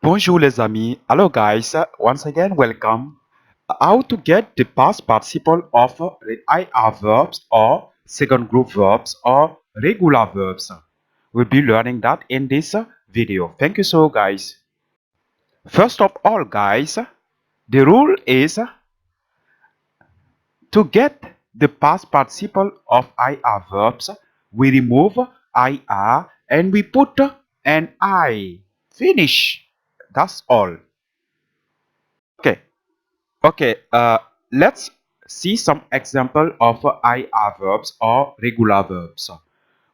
Bonjour les amis. Hello guys. Once again, welcome. How to get the past participle of the IR verbs or second group verbs or regular verbs. We'll be learning that in this video. Thank you so guys. First of all guys, the rule is to get the past participle of IR verbs, we remove IR and we put an I. Finish. That's all. Okay. Let's see some example of IR verbs or regular verbs.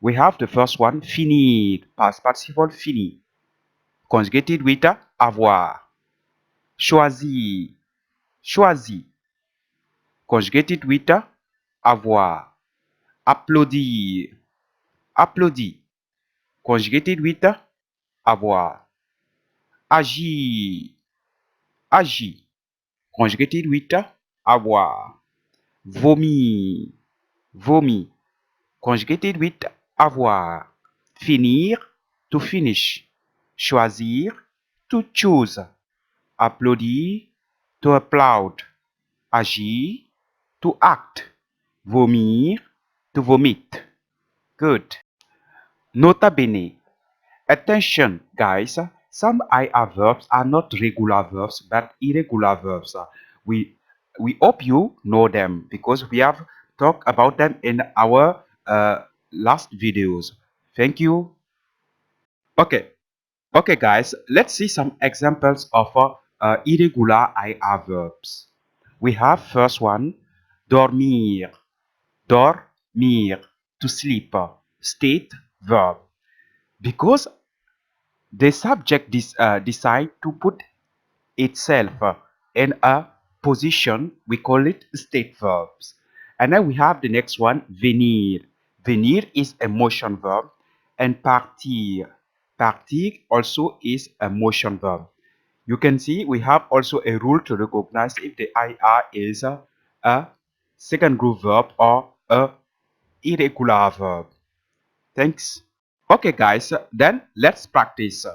We have the first one, finir, past participle fini, conjugated with avoir. Choisir, choisi, conjugated with avoir. Applaudir, applaudi, conjugated with avoir. Agir, agir, conjugated with avoir. Vomir, vomi, conjugated with avoir. Finir, to finish. Choisir, to choose. Applaudir, to applaud. Agir, to act. Vomir, to vomit. Good. Nota bene. Attention, guys. Some IR verbs are not regular verbs but irregular verbs. We hope you know them because we have talked about them in our last videos. Thank you. Okay guys, let's see some examples of irregular IR verbs. We have first one, dormir, dormir, to sleep, state verb. Because the subject decide to put itself in a position, we call it state verbs. And then we have the next one, venir. Venir is a motion verb, and partir. Partir also is a motion verb. You can see we have also a rule to recognize if the IR is a second group verb or a irregular verb. Thanks. Okay guys, then let's practice.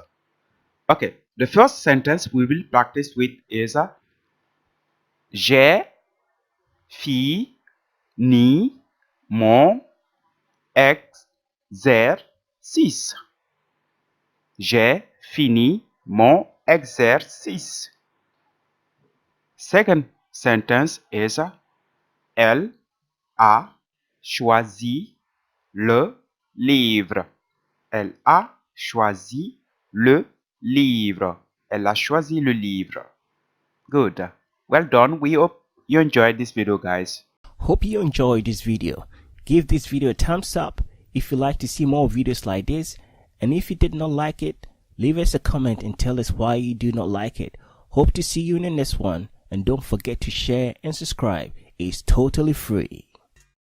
Okay, the first sentence we will practice with is j'ai fini mon exercice. J'ai fini mon exercice. Second sentence is elle a choisi le livre. Elle a choisi le livre. Elle a choisi le livre. Good. Well done. We hope you enjoyed this video, guys. Hope you enjoyed this video. Give this video a thumbs up if you'd like to see more videos like this. And if you did not like it, leave us a comment and tell us why you do not like it. Hope to see you in the next one. And don't forget to share and subscribe. It's totally free.